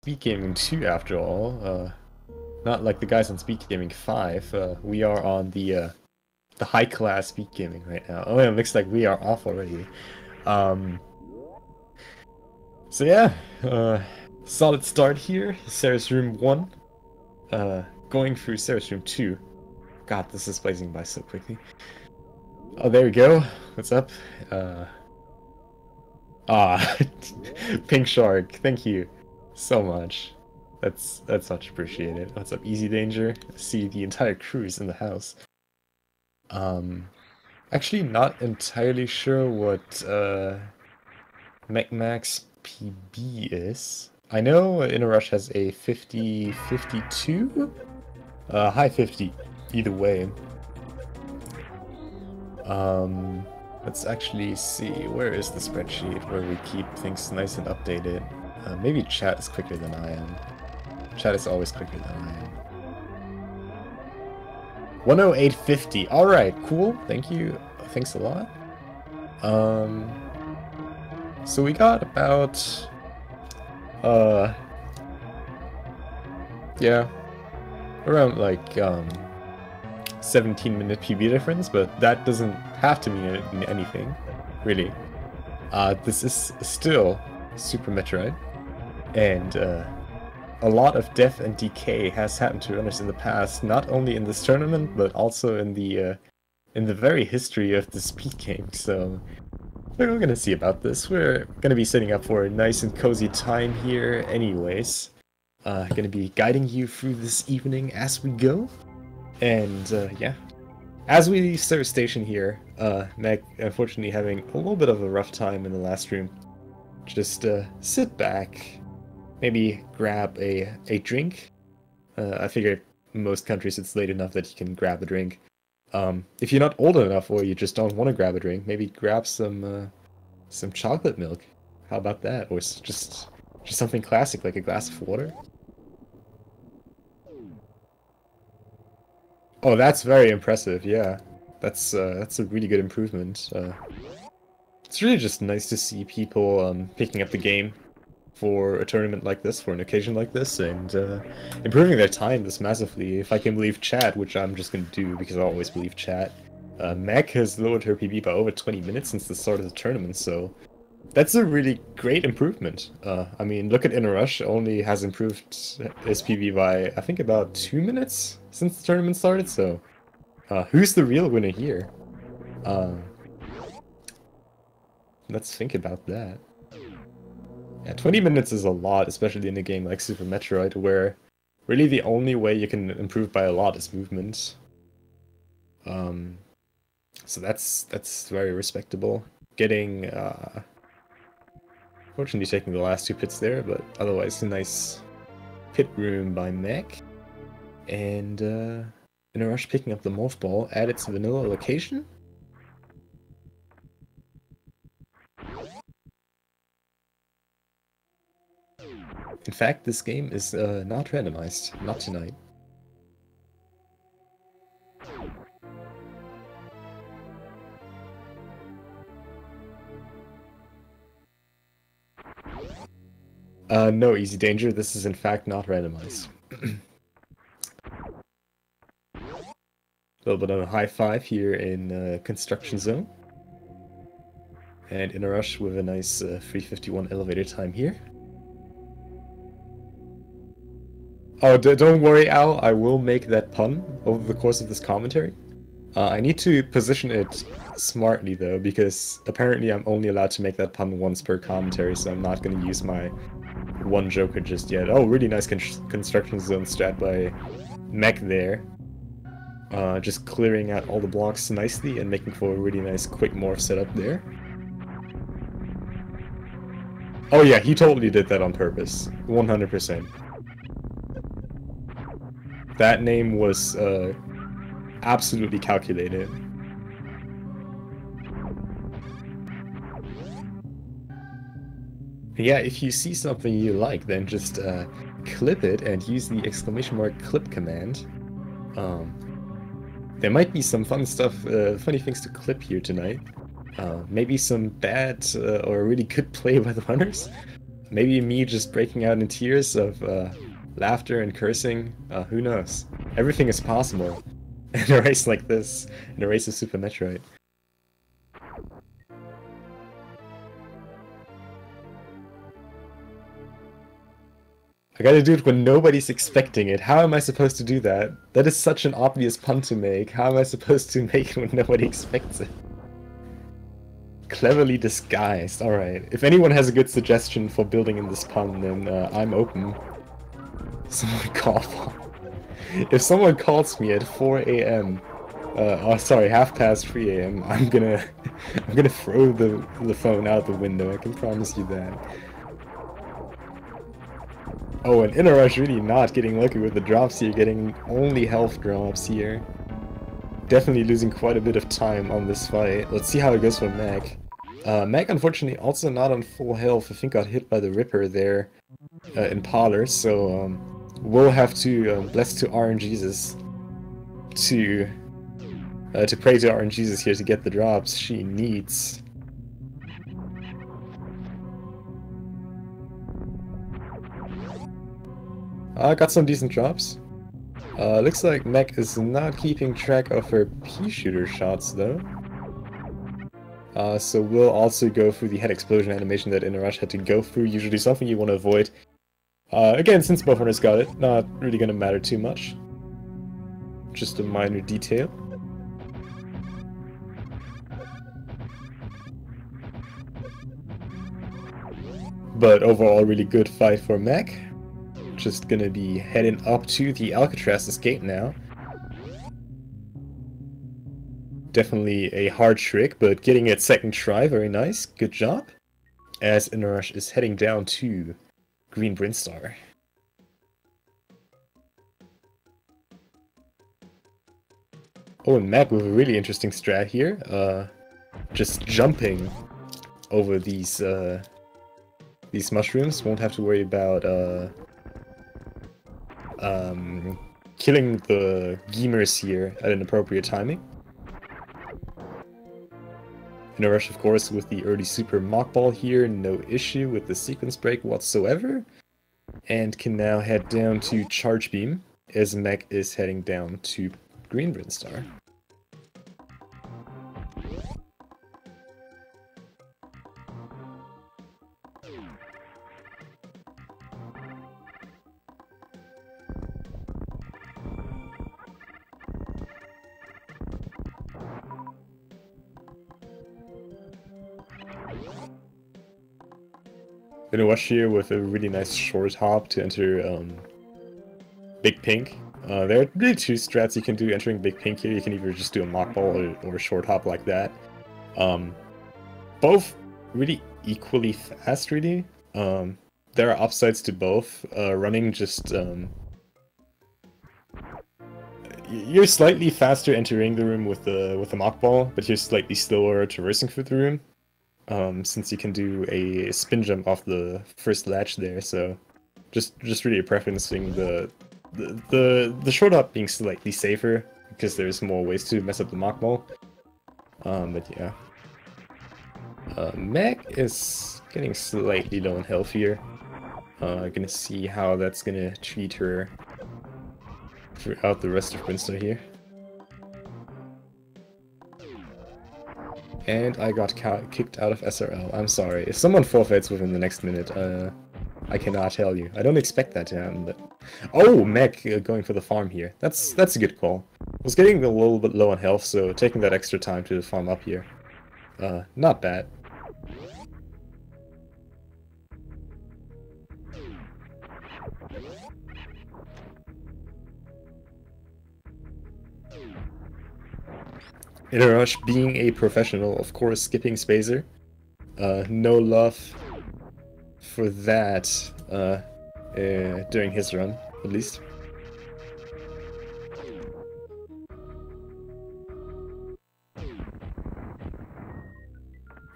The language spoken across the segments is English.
Speed Gaming 2 after all. Not like the guys on Speed Gaming 5. We are on the high class Speed Gaming right now. Oh, yeah, it looks like we are off already. Um, so yeah, solid start here. Sarah's room 1. Going through Sarah's room 2. God, this is blazing by so quickly. Oh, there we go. What's up? Ah, Pink Shark, thank you so much. That's much appreciated. What's up, Easy Danger? I see the entire crew is in the house. Actually not entirely sure what megmac's PB is. I know InNoRush has a 50-52? High 50, either way. Let's actually see, where is the spreadsheet where we keep things nice and updated? Maybe chat is quicker than I am. Chat is always quicker than I am. 108.50. Alright, cool. Thank you. Thanks a lot. So we got about yeah, around like 17-minute PB difference, but that doesn't have to mean anything, really. This is still Super Metroid, and a lot of death and decay has happened to runners in the past, not only in this tournament, but also in the very history of the speed game. So we're gonna see about this. We're gonna be setting up for a nice and cozy time here, anyways. Gonna be guiding you through this evening as we go. And yeah, as we start station here, Meg unfortunately having a little bit of a rough time in the last room. Just sit back, maybe grab a drink. I figure in most countries it's late enough that you can grab a drink. If you're not old enough or you just don't want to grab a drink, maybe grab some chocolate milk. How about that? Or just something classic like a glass of water. Oh, that's very impressive. Yeah, that's a really good improvement. It's really just nice to see people picking up the game for a tournament like this, for an occasion like this, and improving their time this massively. If I can believe chat, which I'm just gonna do because I always believe chat, Meg has lowered her PB by over 20 minutes since the start of the tournament, so that's a really great improvement. I mean, look at InNoRush, only has improved his PB by, I think, about 2 minutes since the tournament started, so who's the real winner here? Let's think about that. Yeah, 20 minutes is a lot, especially in a game like Super Metroid, where really the only way you can improve by a lot is movement. So that's very respectable. Getting fortunately taking the last 2 pits there, but otherwise a nice pit room by Meg. And InNoRush picking up the morph ball at its vanilla location. In fact, this game is not randomized, not tonight. No, Easy Danger, this is in fact not randomized. A little bit of a high five here in Construction Zone. And InNoRush with a nice 3:51 elevator time here. Oh, don't worry, Al, I will make that pun over the course of this commentary. I need to position it smartly, though, because apparently I'm only allowed to make that pun once per commentary, so I'm not going to use my one joker just yet. Oh, really nice construction zone strat by Mech there. Just clearing out all the blocks nicely and making for a really nice quick morph setup there. Oh yeah, he totally did that on purpose. 100%. That name was absolutely calculated. Yeah, if you see something you like, then just clip it and use the ! clip command. There might be some fun stuff, funny things to clip here tonight. Maybe some bad or really good play by the runners. Maybe me just breaking out in tears of laughter and cursing. Who knows? Everything is possible in a race like this, in a race of Super Metroid. I gotta do it when nobody's expecting it. How am I supposed to do that? That is such an obvious pun to make. How am I supposed to make it when nobody expects it? Cleverly disguised. Alright. If anyone has a good suggestion for building in this pun, then I'm open. Someone call. If someone calls me at 4 a.m. Oh, sorry, 3 a.m. I'm gonna throw the phone out the window. I can promise you that. Oh, and InNoRush really not getting lucky with the drops here, getting only health drops here. Definitely losing quite a bit of time on this fight. Let's see how it goes for Meg. Meg, unfortunately, also not on full health. I think got hit by the Ripper there in Parlor, so we'll have to bless to RNGesus to pray to RNGesus here to get the drops she needs. Got some decent drops. Looks like Meg is not keeping track of her pea-shooter shots, though. So we'll also go through the head explosion animation that InNoRush had to go through, usually something you want to avoid. Again, since both runners got it, not really gonna matter too much. Just a minor detail. But overall, really good fight for Meg. Just gonna be heading up to the Alcatraz escape now. Definitely a hard trick, but getting it second try, very nice. Good job. As InNoRush is heading down to Green Brinstar. Oh, and Meg with a really interesting strat here. Just jumping over these mushrooms. Won't have to worry about killing the Geemers here at an appropriate timing. InNoRush, of course, with the early Super Mock Ball here, no issue with the sequence break whatsoever. And can now head down to Charge Beam, as Meg is heading down to Green Brinstar. InNoRush here with a really nice short hop to enter Big Pink. There are really two strats you can do entering Big Pink here. You can either just do a mock ball or a short hop like that. Both really equally fast, really. There are upsides to both. Running just... you're slightly faster entering the room with the mock ball, but you're slightly slower traversing through the room. Since you can do a spin jump off the first latch there, so just really preferencing the short hop being slightly safer because there's more ways to mess up the mock ball. But yeah, Meg is getting slightly low on health here. Gonna see how that's gonna treat her throughout the rest of Brinstar here. And I got kicked out of SRL. I'm sorry. If someone forfeits within the next minute, I cannot tell you. I don't expect that to happen, but... Oh, Meg going for the farm here. That's a good call. I was getting a little bit low on health, so taking that extra time to farm up here. Not bad. InNoRush being a professional, of course, skipping Spacer. No love for that during his run, at least.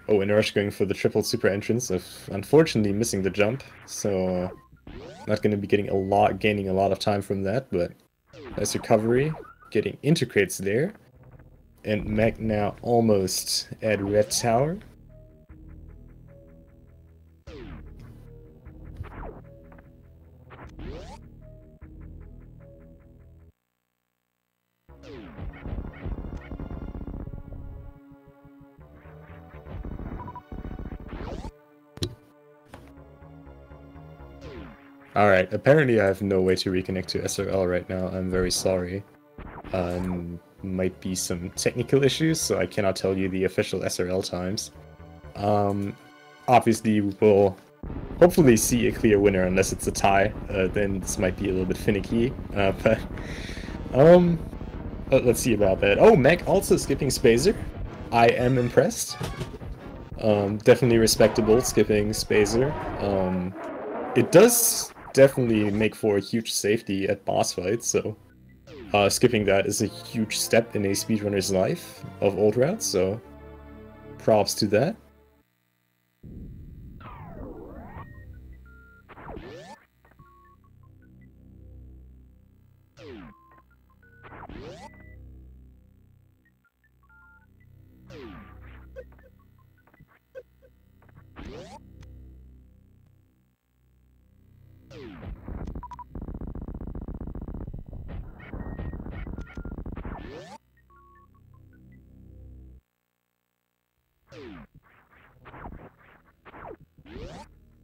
Oh, InNoRush going for the triple super entrance of unfortunately missing the jump, so not going to be gaining a lot of time from that, but nice recovery, getting into crates there. And Meg now almost at Red Tower. Alright, apparently I have no way to reconnect to SRL right now. I'm very sorry. Might be some technical issues, so I cannot tell you the official SRL times. Obviously we'll hopefully see a clear winner unless it's a tie. Then this might be a little bit finicky. Let's see about that. Oh, Meg also skipping Spazer. I am impressed. Definitely respectable skipping Spazer. It does definitely make for a huge safety at boss fights, so skipping that is a huge step in a speedrunner's life of old routes, so props to that.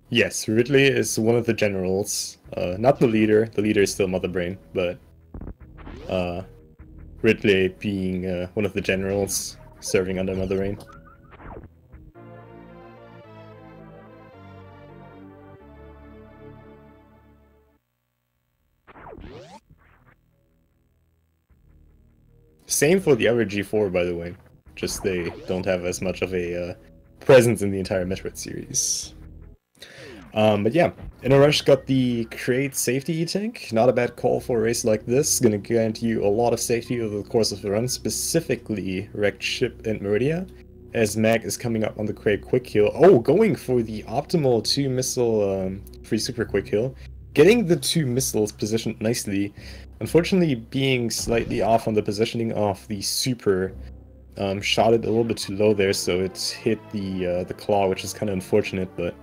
Yes, Ridley is one of the generals. Not the leader. The leader is still Mother Brain, but Ridley being one of the generals serving under Mother Brain. Same for the other G4, by the way. Just they don't have as much of a presence in the entire Metroid series. But yeah, InNoRush got the Create Safety E-Tank. Not a bad call for a race like this. Gonna guarantee you a lot of safety over the course of the run, specifically Wrecked Ship and Meridia, as Mag is coming up on the Quick Heal. Oh, going for the optimal 2-missile free super Quick Heal. Getting the 2 missiles positioned nicely. Unfortunately, being slightly off on the positioning of the super, shot it a little bit too low there, so it hit the claw, which is kind of unfortunate, but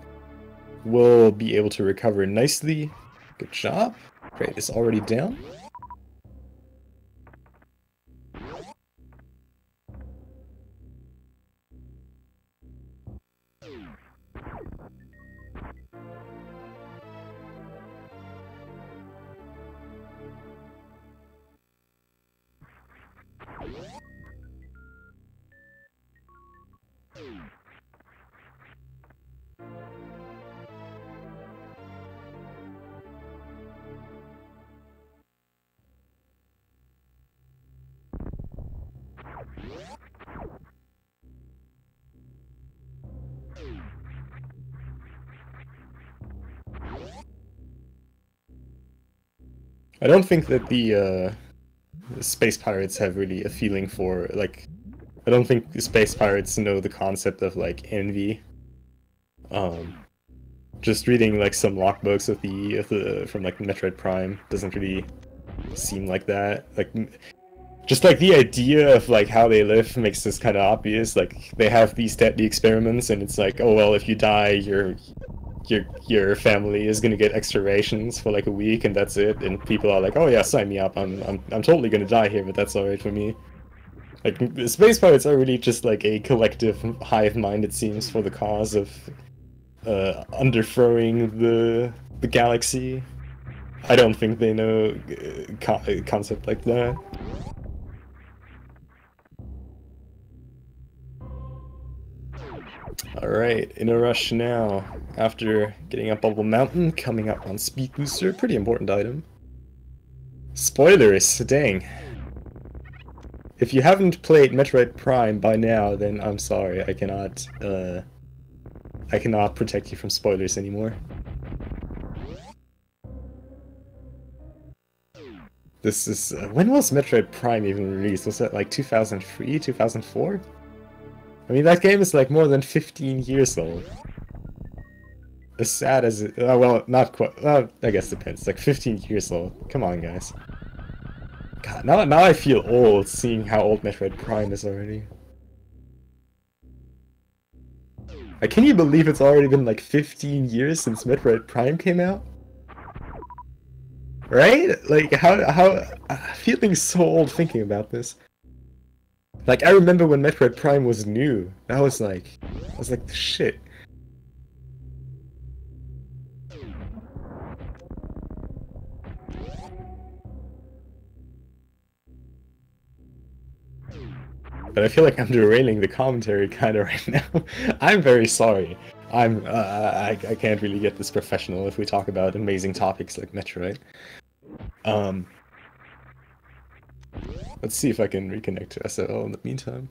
we'll be able to recover nicely. Good job. Great, it's already down. I don't think that the space pirates have really a feeling for, like, I don't think the space pirates know the concept of, like, envy. Just reading, like, some logbooks of the from, like, Metroid Prime doesn't really seem like that. Like, just, like, the idea of, like, how they live makes this kind of obvious. Like, they have these deadly experiments, and it's like, oh, well, if you die, your family is gonna get extra rations for like a week, and that's it. And people are like, "Oh yeah, sign me up. I'm totally gonna die here, but that's alright for me." Like, space pirates are really just like a collective hive mind, it seems, for the cause of underthrowing the galaxy. I don't think they know a concept like that. Alright, InNoRush now. After getting up Bubble Mountain, coming up on Speed Booster, pretty important item. Spoilers, dang. If you haven't played Metroid Prime by now, then I'm sorry, I cannot protect you from spoilers anymore. This is, when was Metroid Prime even released? Was that like 2003, 2004? I mean, that game is like more than 15 years old. As sad as it... well, not quite... Well, I guess it depends. It's like 15 years old. Come on, guys. God, now I feel old seeing how old Metroid Prime is already. Like, can you believe it's already been like 15 years since Metroid Prime came out? Right? Like, how... I'm feeling so old thinking about this. Like, I remember when Metroid Prime was new. That was like the shit. but I feel like I'm derailing the commentary kind of right now. I'm very sorry. I can't really get this professional if we talk about amazing topics like Metroid. Let's see if I can reconnect to SLL in the meantime.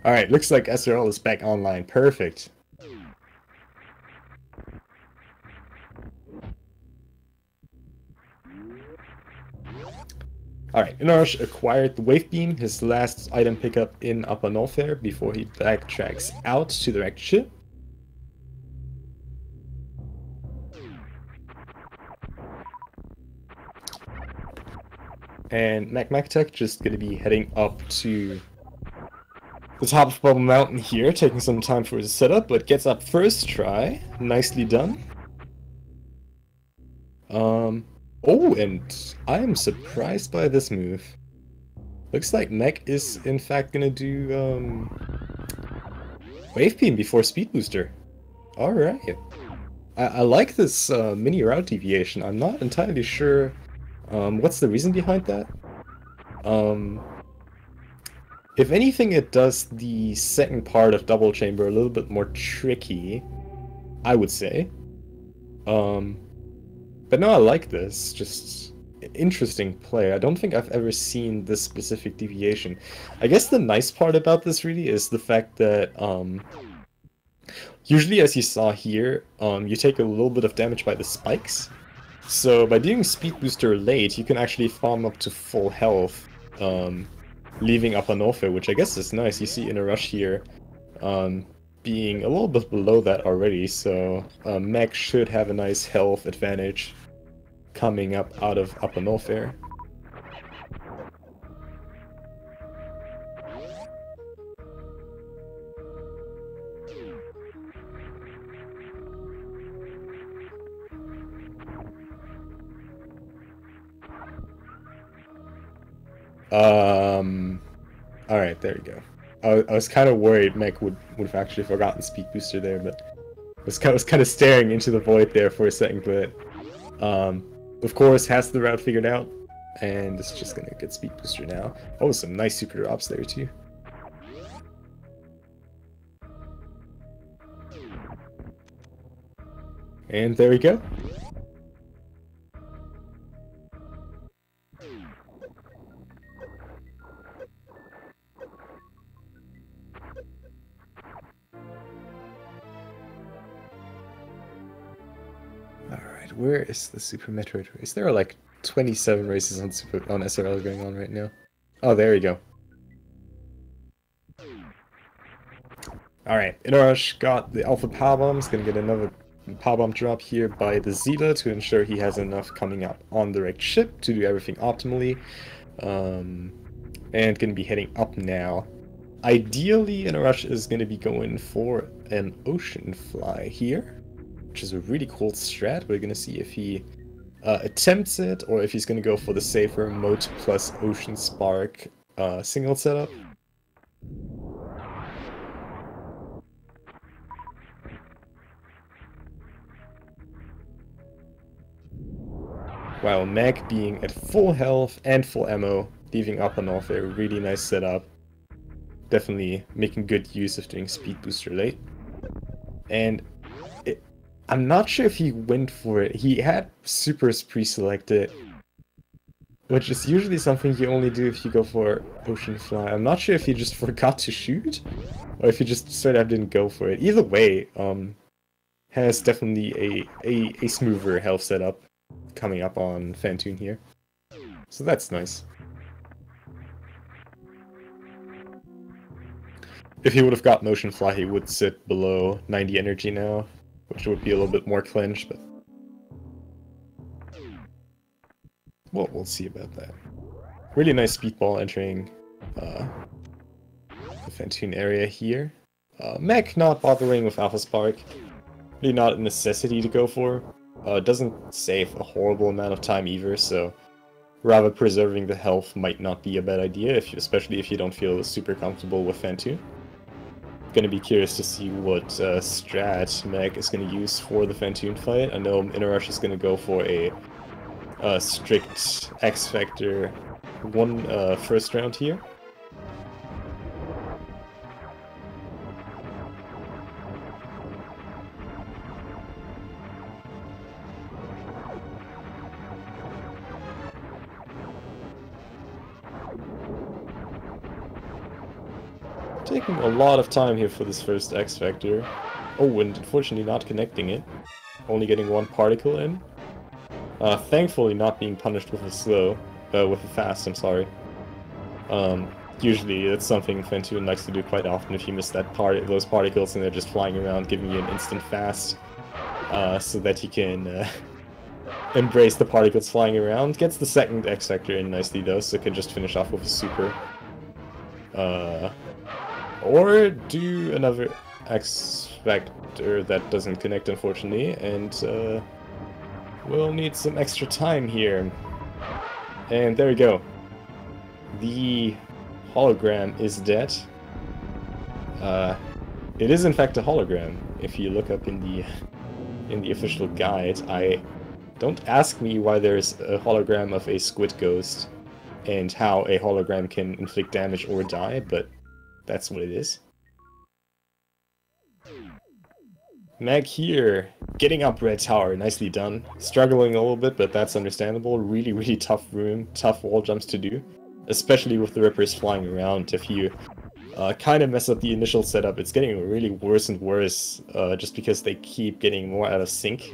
Alright, looks like SRL is back online. Perfect. Alright, InNoRush acquired the Wave Beam, his last item pickup in Upper Norfair, before he backtracks out to the wrecked ship. And megmacAttack just gonna be heading up to the top of Bubble Mountain here, taking some time for his setup, but gets up first try. Nicely done. Oh, and I am surprised by this move. Looks like Meg is in fact gonna do Wave Beam before Speed Booster. Alright. I like this mini route deviation. I'm not entirely sure what's the reason behind that. If anything, it does the second part of Double Chamber a little bit more tricky, I would say. But no, I like this. Just interesting play. I don't think I've ever seen this specific deviation. I guess the nice part about this really is the fact that usually, as you saw here, you take a little bit of damage by the spikes. So by doing Speed Booster late, you can actually farm up to full health, leaving Upper Norfair, which I guess is nice. You see InNoRush here being a little bit below that already, so Meg should have a nice health advantage coming up out of Upper Norfair. Alright, there you go. I was kind of worried Meg would have actually forgotten Speed Booster there, but I was kind of staring into the void there for a second, but of course has the route figured out, and it's just gonna get Speed Booster now. Oh, some nice super drops there too. And there we go. Alright, where is the Super Metroid race? There are like 27 races on SRL going on right now. Oh, there you go. Alright, InNoRush got the Alpha Power Bomb. He's gonna get another Power Bomb drop here by the Zeta to ensure he has enough coming up on the wrecked ship to do everything optimally. And gonna be heading up now. Ideally, InNoRush is gonna be going for an Ocean Fly here, which is a really cool strat. We're gonna see if he attempts it, or if he's gonna go for the safer Moat plus Ocean Spark single setup. While Meg being at full health and full ammo, leaving Upper Norfair, a really nice setup. Definitely making good use of doing Speed Booster late. And I'm not sure if he went for it. He had supers pre-selected, which is usually something you only do if you go for Ocean Fly. I'm not sure if he just forgot to shoot, or if he just straight up didn't go for it. Either way, has definitely a smoother health setup coming up on Phantoon here. So that's nice. If he would have gotten Ocean Fly, he would sit below 90 energy now, which would be a little bit more clinch, but well, we'll see about that. Really nice speedball entering the Phantoon area here. Mech not bothering with Alpha Spark. Really not a necessity to go for. Doesn't save a horrible amount of time either, so rather preserving the health might not be a bad idea, especially if you don't feel super comfortable with Phantoon. gonna be curious to see what strat Meg is gonna use for the Fantoon fight. I know InNoRush is gonna go for a strict X Factor first round here. Taking a lot of time here for this first X Factor. Oh, and unfortunately not connecting it. Only getting one particle in. Thankfully not being punished with a slow. With a fast, I'm sorry. Usually it's something Fantoon likes to do quite often if you miss those particles and they're just flying around giving you an instant fast. So that he can embrace the particles flying around. Gets the second X Factor in nicely though, so can just finish off with a super. Or do another X Factor that doesn't connect, unfortunately, and we'll need some extra time here. And there we go. The hologram is dead. It is in fact a hologram. If you look up in the official guide, don't ask me why there's a hologram of a squid ghost and how a hologram can inflict damage or die, but that's what it is. Meg here, getting up Red Tower, nicely done. Struggling a little bit, but that's understandable. Really, really tough room, tough wall jumps to do. Especially with the Rippers flying around. If you kind of mess up the initial setup, it's getting really worse and worse, just because they keep getting more out of sync.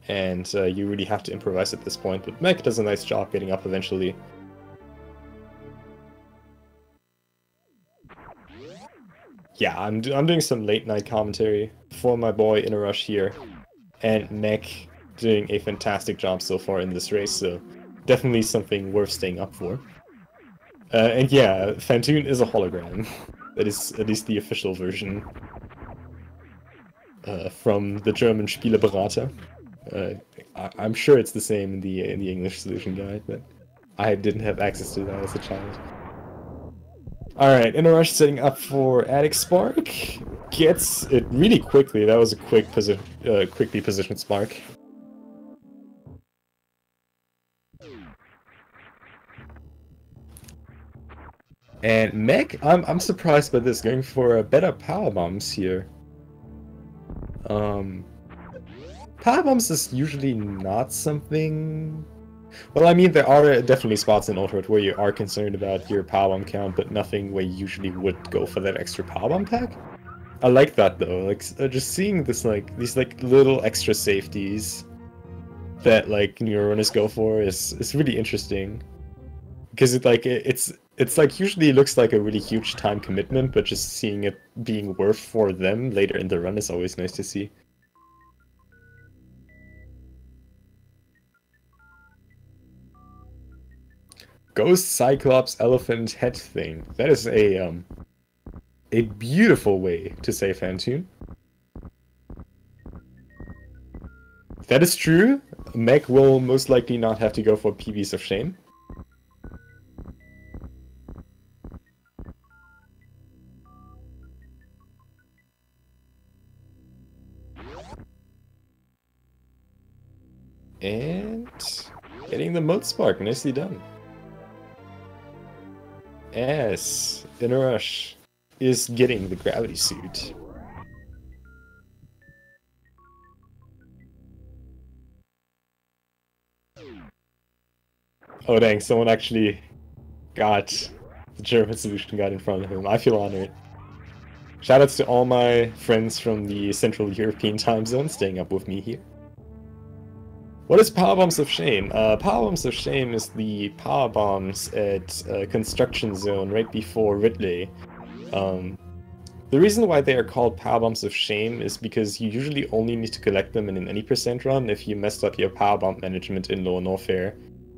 And you really have to improvise at this point, but Meg does a nice job getting up eventually. Yeah, I'm doing some late night commentary for my boy InNoRush here, and Meg doing a fantastic job so far in this race, so definitely something worth staying up for. And yeah, Fantoon is a hologram. That is at least the official version from the German Spieleberater. I'm sure it's the same in the English solution guide, but I didn't have access to that as a child. Alright, InNoRush setting up for Attic Spark. Gets it really quickly. That was a quickly positioned Spark. And Meg, I'm surprised by this, going for better power bombs here. Power bombs is usually not something. Well, I mean, there are definitely spots in Metroid where you are concerned about your power bomb count, but nothing where you usually would go for that extra power bomb pack. I like that though, like just seeing this these little extra safeties that NeuroRunners go for is really interesting, because it's like usually looks like a really huge time commitment, but just seeing it being worth for them later in the run is always nice to see. Ghost Cyclops Elephant Head thing. That is a beautiful way to say Fantoon. That is true. Meg will most likely not have to go for PBs of Shame. And getting the Mode Spark, nicely done. As InNoRush is getting the gravity suit. Oh dang, someone actually got the German solution guide in front of him. I feel honored. Shoutouts to all my friends from the Central European time zone staying up with me here. What is Power Bombs of Shame? Power Bombs of Shame is the power bombs at Construction Zone right before Ridley. The reason why they are called Power Bombs of Shame is because you usually only need to collect them in an any % run if you messed up your power bomb management in Lower Norfair,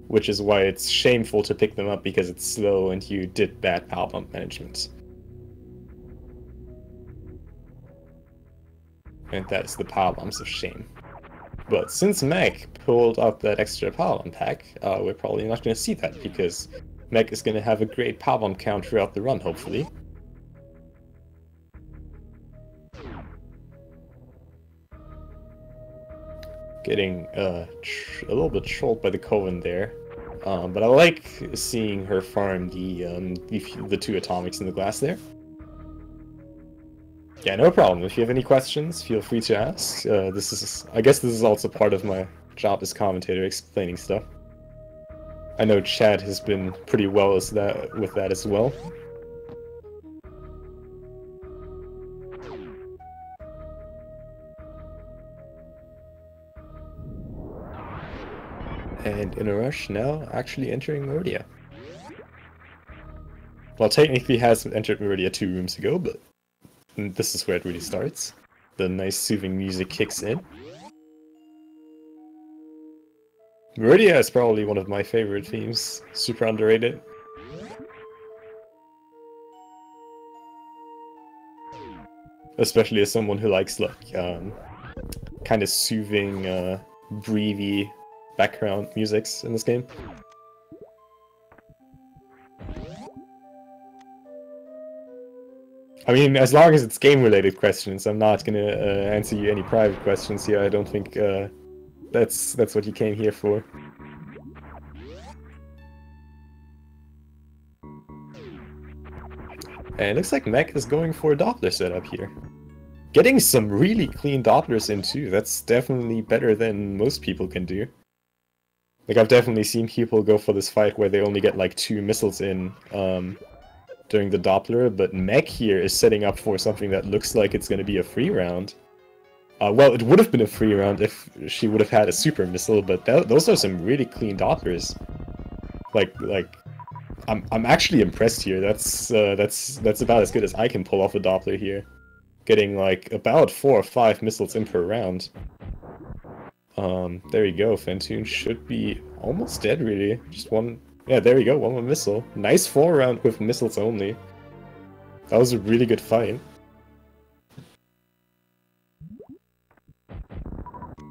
which is why it's shameful to pick them up because it's slow and you did bad power bomb management. And that's the Power Bombs of Shame. But since Meg pulled up that extra power bomb pack, we're probably not going to see that, because Meg is going to have a great power bomb count throughout the run, hopefully. Getting a little bit trolled by the Coven there. But I like seeing her farm the two atomics in the glass there. Yeah, no problem. If you have any questions, feel free to ask. I guess this is also part of my job as commentator, explaining stuff. I know Chad has been pretty well with that as well. And InNoRush now actually entering Meridia. Well, technically has entered Meridia 2 rooms ago, but this is where it really starts. The nice soothing music kicks in. Meridia is probably one of my favorite themes. Super underrated. Especially as someone who likes like kind of soothing, breathy background musics in this game. I mean, as long as it's game-related questions, I'm not gonna answer you any private questions here. I don't think that's what you came here for. And it looks like Mech is going for a Doppler setup here. Getting some really clean Dopplers in too. That's definitely better than most people can do. Like, I've definitely seen people go for this fight where they only get like 2 missiles in during the Doppler, but Mech here is setting up for something that looks like it's going to be a free round. Well, it would have been a free round if she would have had a super missile, but those are some really clean Dopplers. Like, I'm actually impressed here. That's about as good as I can pull off a Doppler here. Getting like about 4 or 5 missiles in per round. There you go. Fentoon should be almost dead, really. Just one. Yeah, there you go. One more missile. Nice 4 round with missiles only. That was a really good fight.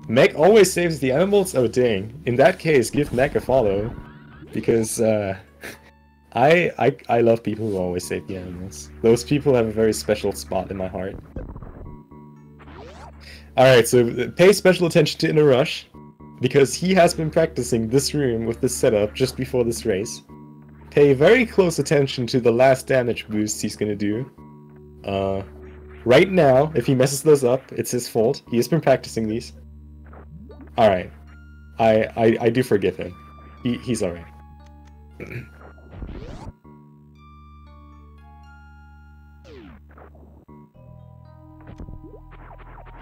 Meg always saves the animals? Oh dang. In that case, give Meg a follow. Because I love people who always save the animals. Those people have a very special spot in my heart. Alright, so pay special attention to InNoRush, because he has been practicing this room with this setup just before this race. Pay very close attention to the last damage boosts he's gonna do. Right now, if he messes those up, it's his fault. He has been practicing these. Alright. I do forgive him. He's alright.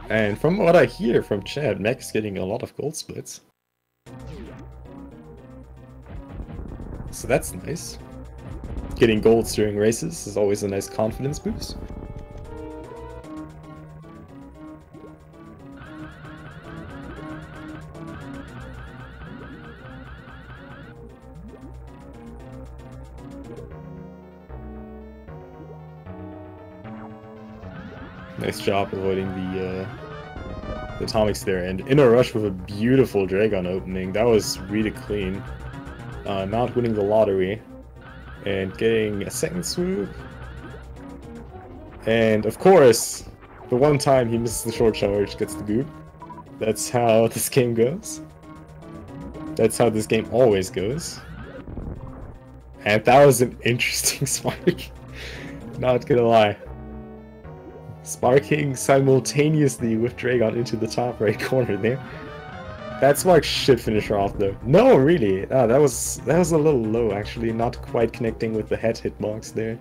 And from what I hear from Chad, Mech's getting a lot of gold splits. So that's nice. Getting golds during races is always a nice confidence boost. Nice job avoiding the atomics there, and InNoRush with a beautiful Dragon opening. That was really clean. Not winning the lottery, and getting a second swoop. And of course, the one time he misses the short charge gets the goop. That's how this game goes. That's how this game always goes. And that was an interesting spark. Not gonna lie. Sparking simultaneously with Dragon into the top right corner there. That spark should finish her off though. No, really. Ah, that was a little low actually, not quite connecting with the head hitbox there.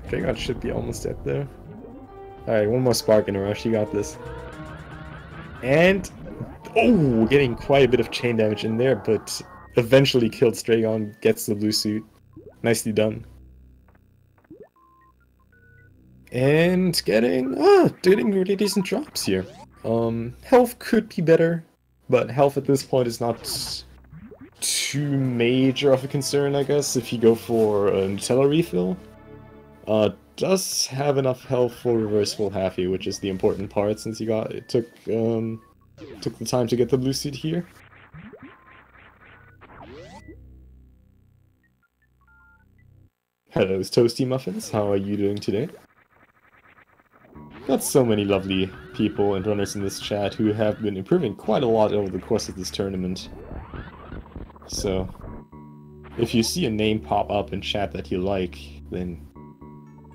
Dragon should be almost dead though. Alright, one more spark InNoRush, you got this. And oh, getting quite a bit of chain damage in there, but eventually kills Dragon, gets the blue suit. Nicely done. And getting really decent drops here. Health could be better, but health at this point is not too major of a concern, I guess, if you go for a Nutella refill. Does have enough health for reversible halfie, which is the important part since you took the time to get the blue suit here. Hello, Toasty Muffins. How are you doing today? got so many lovely people and runners in this chat who have been improving quite a lot over the course of this tournament. So, if you see a name pop up in chat that you like, then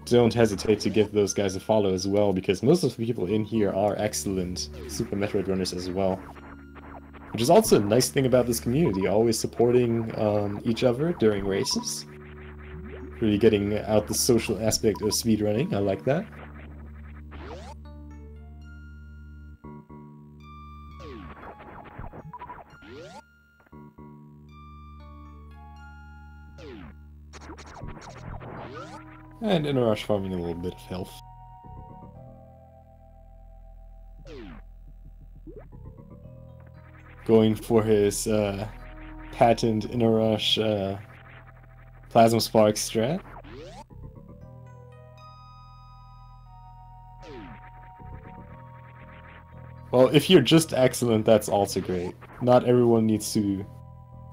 don't hesitate to give those guys a follow as well, because most of the people in here are excellent Super Metroid runners as well. Which is also a nice thing about this community, always supporting each other during races. Really getting out the social aspect of speedrunning, I like that. And InNoRush farming a little bit of health. Going for his patent InNoRush Plasma Spark strat. Well, if you're just excellent, that's also great. Not everyone needs to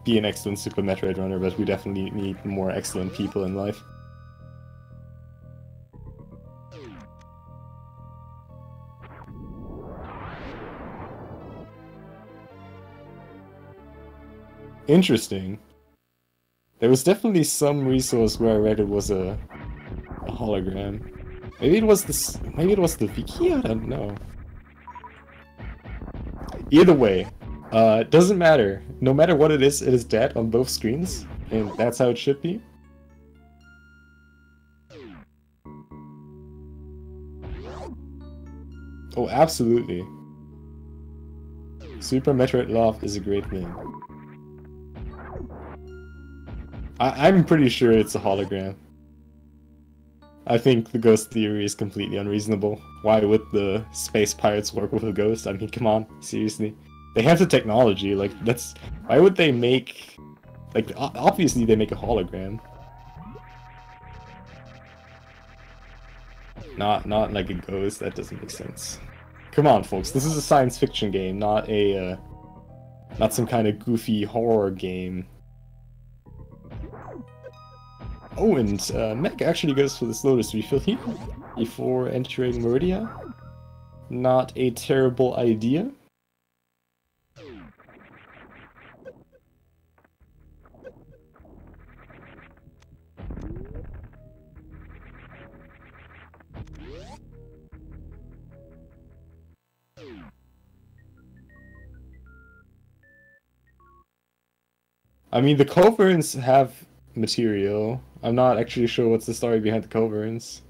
be an excellent Super Metroid runner, but we definitely need more excellent people in life. Interesting. There was definitely some resource where I read it was a hologram. Maybe it was the Viki? I don't know. Either way, it doesn't matter. No matter what it is dead on both screens, and that's how it should be. Oh, absolutely. Super Metroid Love is a great thing. I'm pretty sure it's a hologram. I think the ghost theory is completely unreasonable. Why would the space pirates work with a ghost? I mean, come on, seriously. They have the technology, like, that's... Why would they make... Like, obviously they make a hologram. Not like a ghost, that doesn't make sense. Come on, folks, this is a science fiction game, not a, not some kind of goofy horror game. Oh, and Meg actually goes for this Lotus refill here before entering Meridia. Not a terrible idea. I mean, the Culverins have material. I'm not actually sure what's the story behind the Culverins.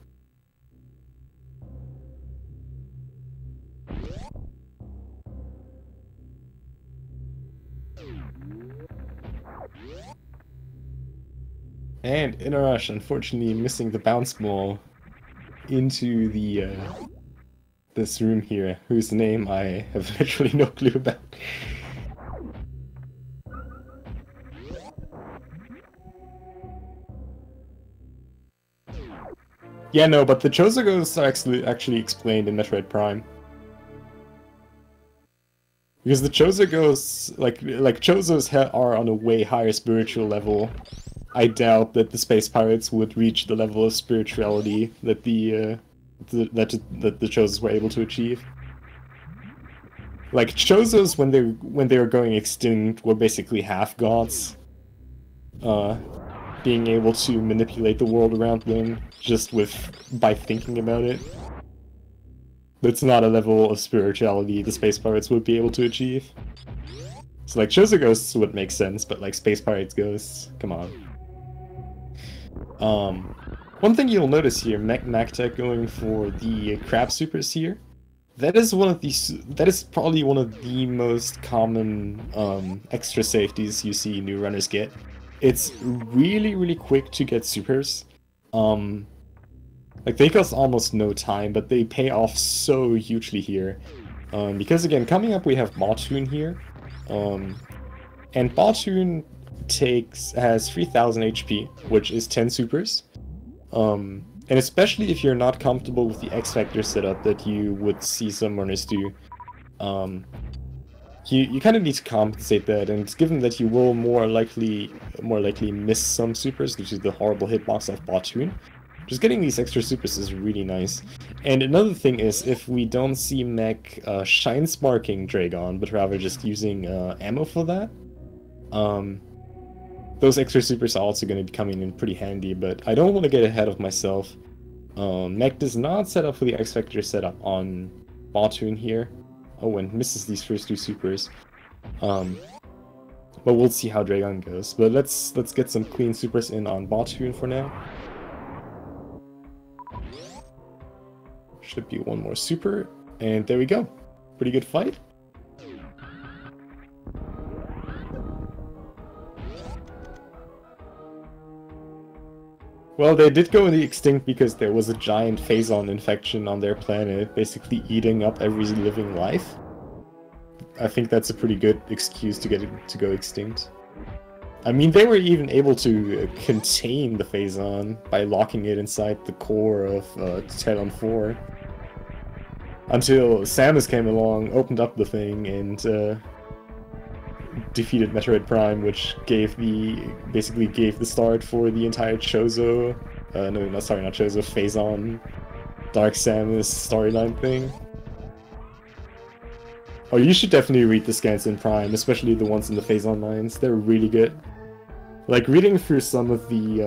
And InNoRush, unfortunately, missing the bounce ball into the this room here, whose name I have literally no clue about. Yeah, no, but the Chosagos are actually explained in Metroid Prime. Because the Chosagos, like Chozos are on a way higher spiritual level. I doubt that the space pirates would reach the level of spirituality that the Chozos were able to achieve. Like Chozos, when they were going extinct, were basically half gods. Being able to manipulate the world around them just by thinking about it. That's not a level of spirituality the space pirates would be able to achieve. So like Chozo ghosts would make sense, but like space pirates ghosts, come on. One thing you'll notice here, megmacAttack going for the crab supers here. That is probably one of the most common extra safeties you see new runners get. It's really quick to get supers. Like they cost almost no time, but they pay off so hugely here. Because again, coming up we have Bottoon here. And Bottoon has 3000 HP, which is 10 supers. And especially if you're not comfortable with the X Factor setup that you would see some runners do, you kind of need to compensate that, and given that you will more likely miss some supers due to the horrible hitbox of Bottoon, just getting these extra supers is really nice. And another thing is, if we don't see Mech shine sparking Dragon, but rather just using ammo for that, those extra supers are also going to be coming in pretty handy, but I don't want to get ahead of myself. Mech does not set up for the X-Factor setup on Bottoon here. Oh, and misses these first two supers. But we'll see how Dragon goes. But let's get some clean supers in on Bottoon for now. Should be one more super, and there we go. Pretty good fight. Well, they did go in the extinct because there was a giant phazon infection on their planet, basically eating up every living life. I think that's a pretty good excuse to get it to go extinct. I mean, they were even able to contain the phazon by locking it inside the core of Talon 4. Until Samus came along, opened up the thing, and defeated Metroid Prime, which basically gave the start for the entire Chozo, not Chozo, Phazon, Dark Samus storyline thing. Oh, you should definitely read the scans in Prime, especially the ones in the Phazon lines. They're really good. Like, reading through some of the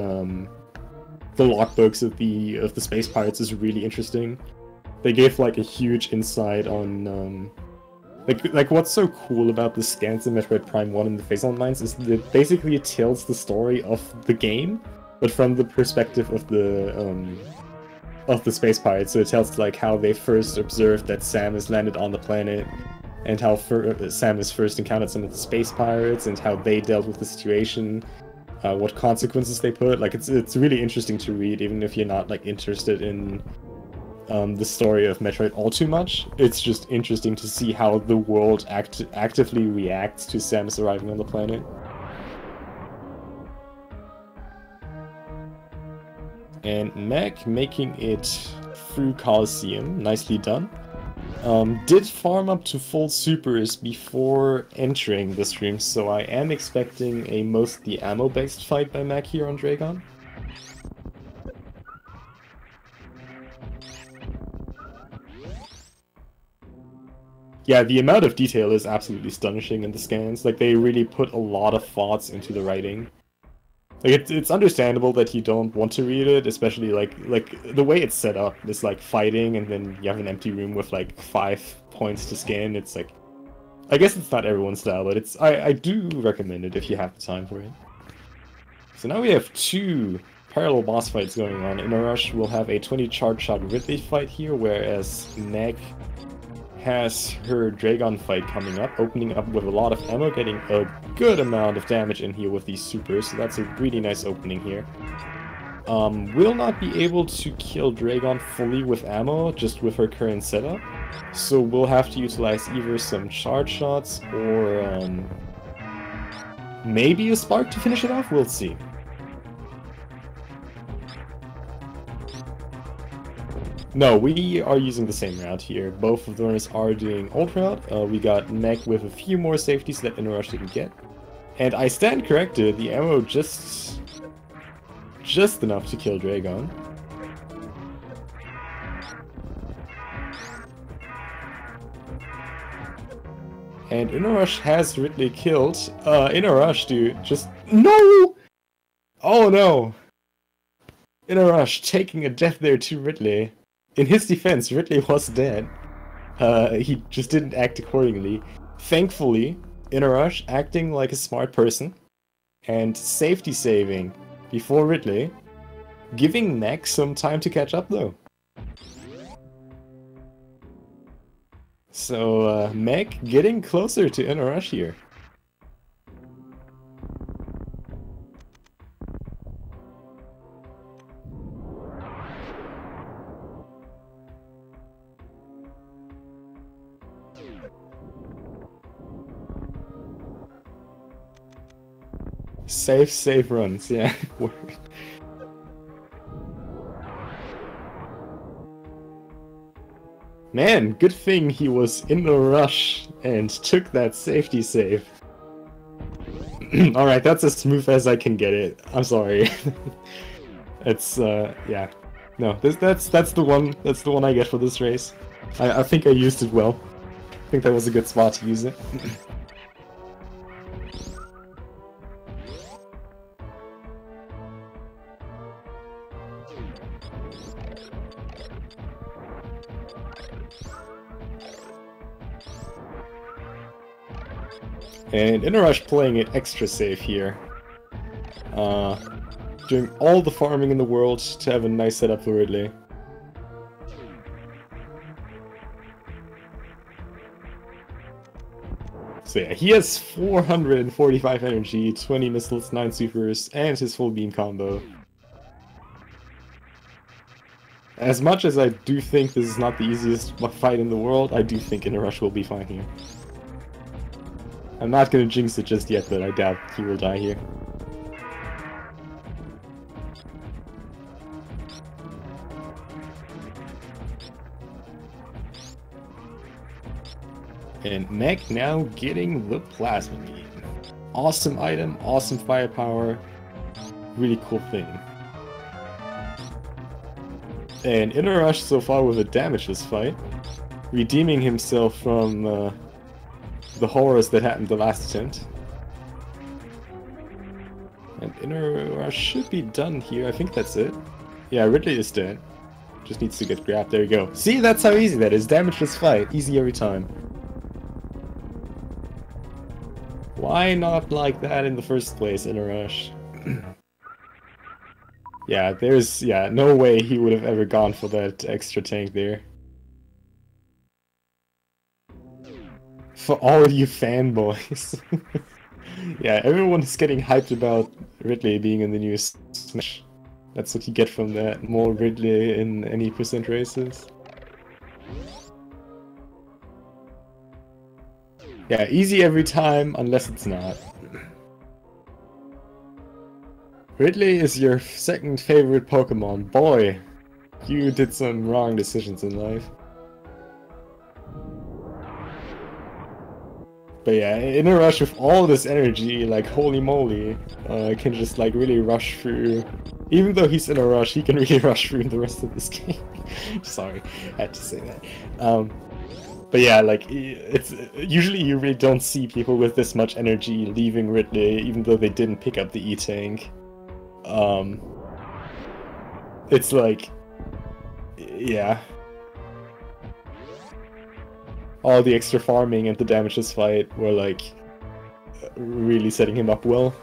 logbooks of the Space Pirates is really interesting. They gave like a huge insight on like what's so cool about the scans in Metroid Prime 1 and the Phazon lines is that basically it tells the story of the game, but from the perspective of the Space Pirates. So it tells like how they first observed that Samus landed on the planet, and how Samus first encountered some of the Space Pirates, and how they dealt with the situation, what consequences they put. Like it's really interesting to read, even if you're not like interested in the story of Metroid all too much. It's just interesting to see how the world actively reacts to Samus arriving on the planet. And Mech making it through Coliseum, nicely done. Did farm up to full supers before entering the stream, so I am expecting a mostly ammo-based fight by Mech here on Dragon. Yeah, the amount of detail is absolutely astonishing in the scans. Like, they really put a lot of thoughts into the writing. Like, it's understandable that you don't want to read it, especially like the way it's set up. It's like fighting, and then you have an empty room with like 5 points to scan. It's like, I guess it's not everyone's style, but I do recommend it if you have the time for it. So now we have 2 parallel boss fights going on. InNoRush will have a 20 charge shot Ridley fight here, whereas Meg has her Dragon fight coming up, opening up with a lot of ammo, getting a good amount of damage in here with these supers, so that's a really nice opening here. Will not be able to kill Dragon fully with ammo, just with her current setup, so we'll have to utilize either some charge shots or maybe a spark to finish it off. We'll see. No, we are using the same route here. Both of the runners are doing old route. We got Mech with a few more safeties that InNoRush didn't get. And I stand corrected, the ammo just enough to kill Dragon. And InNoRush has Ridley killed. InNoRush, dude, just... No! Oh no! InNoRush taking a death there to Ridley. In his defense, Ridley was dead. He just didn't act accordingly. Thankfully, InNoRush acting like a smart person and safety saving before Ridley, giving Mech some time to catch up though. So Mech getting closer to InNoRush here. Safe runs, yeah. Man, good thing he was in the rush and took that safety save. Alright, that's as smooth as I can get it. I'm sorry. It's, yeah. No, that's the one. That's the one I get for this race. I think I used it well. I think that was a good spot to use it. And InNoRush playing it extra safe here. Doing all the farming in the world to have a nice setup for Ridley. So yeah, he has 445 energy, 20 missiles, 9 supers, and his full beam combo. As much as I do think this is not the easiest fight in the world, I do think InNoRush will be fine here. I'm not gonna jinx it just yet, but I doubt he will die here. And Meg now getting the Plasma Beam. Awesome item, awesome firepower, really cool thing. And InNoRush so far with a damageless fight, redeeming himself from the horrors that happened the last attempt. And InNoRush should be done here, I think that's it. Yeah, Ridley is dead. Just needs to get grabbed, there you go. See, that's how easy that is, damageless fight, easy every time. Why not like that in the first place, InNoRush? Yeah, there's no way he would have ever gone for that extra tank there. For all you fanboys. Yeah, everyone's getting hyped about Ridley being in the new Smash. That's what you get from that, more Ridley in any percent races. Yeah, easy every time, unless it's not. Ridley is your second favorite Pokemon. Boy, you did some wrong decisions in life. But yeah, InNoRush with all this energy, like holy moly, can just like really rush through. Even though he's InNoRush, he can really rush through the rest of this game. Sorry, I had to say that. But yeah, like, it's usually you really don't see people with this much energy leaving Ridley, even though they didn't pick up the E-Tank. It's like, yeah. All the extra farming and the damageless fight were like, really setting him up well.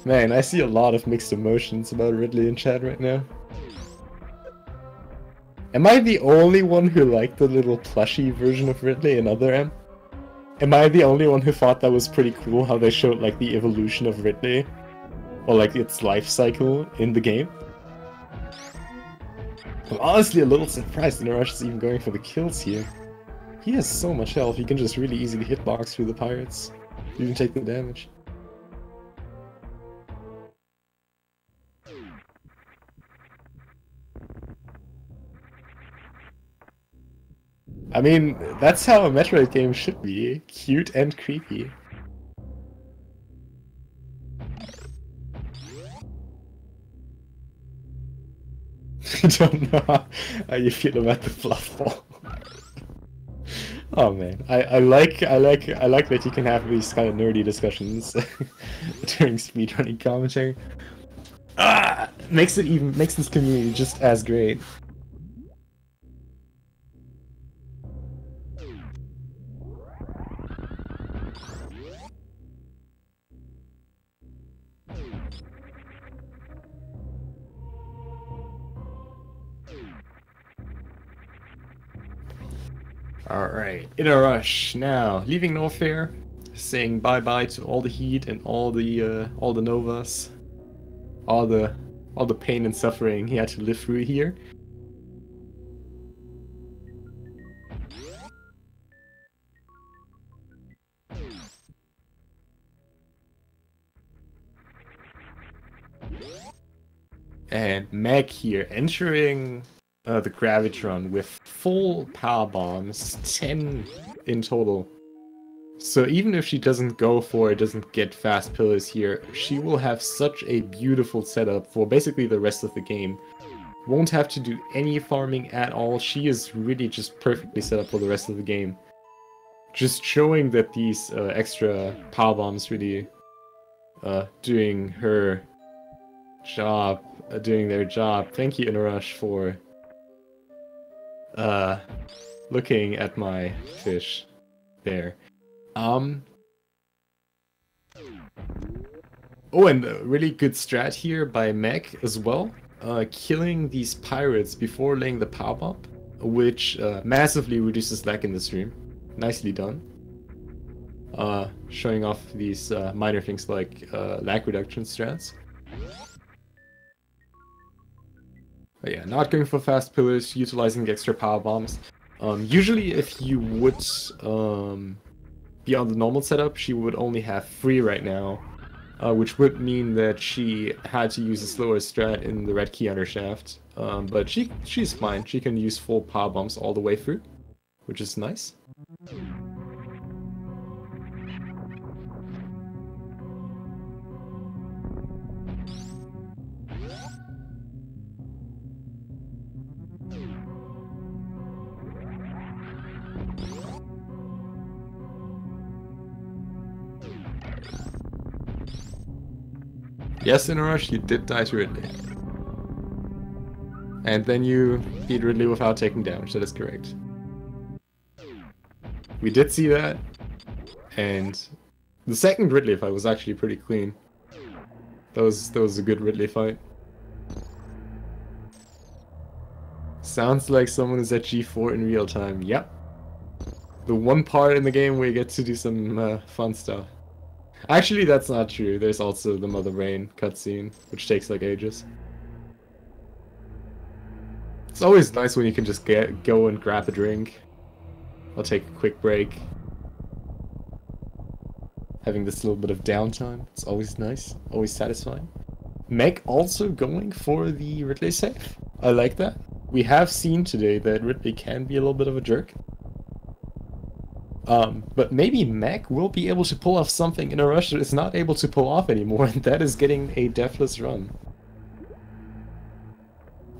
Man, I see a lot of mixed emotions about Ridley in chat right now. Am I the only one who liked the little plushy version of Ridley in Other M? Am I the only one who thought that was pretty cool how they showed like the evolution of Ridley? Or like its life cycle in the game? I'm honestly a little surprised InNoRush is even going for the kills here. He has so much health, he can just really easily hitbox through the pirates. Even take the damage. I mean, that's how a Metroid game should be. Cute and creepy. I don't know how you feel about the fluff ball. Oh man, I like that you can have these kind of nerdy discussions during speedrunning commentary. Makes this community just as great. Alright, InNoRush now, leaving Norfair, saying bye-bye to all the heat and all the Novas. All the pain and suffering he had to live through here. And Meg here entering the Gravitron with full power bombs, 10 in total. So even if she doesn't go for it, doesn't get fast pillars here, she will have such a beautiful setup for basically the rest of the game. Won't have to do any farming at all. She is really just perfectly set up for the rest of the game. Just showing that these extra power bombs really doing her job, doing their job. Thank you, InNoRush, for looking at my fish there. Oh, and a really good strat here by Meg as well. Killing these pirates before laying the power bomb, which massively reduces lag in the stream. Nicely done. Showing off these minor things like lag reduction strats. But yeah, not going for fast pillars, utilizing the extra power bombs. Usually if you would be on the normal setup, she would only have 3 right now, which would mean that she had to use a slower strat in the red key undershaft. But she's fine. She can use full power bombs all the way through, which is nice. Yes, InNoRush, you did die to Ridley. And then you beat Ridley without taking damage, that is correct. We did see that, and the second Ridley fight was actually pretty clean. That was a good Ridley fight. Sounds like someone is at G4 in real time, yep. The one part in the game where you get to do some fun stuff. Actually, that's not true. There's also the Mother Brain cutscene, which takes like ages. It's always nice when you can just go and grab a drink. I'll take a quick break. Having this little bit of downtime, it's always nice, always satisfying. Meg also going for the Ridley save. I like that. We have seen today that Ridley can be a little bit of a jerk. But maybe Meg will be able to pull off something InNoRush is not able to pull off anymore, and that is getting a deathless run.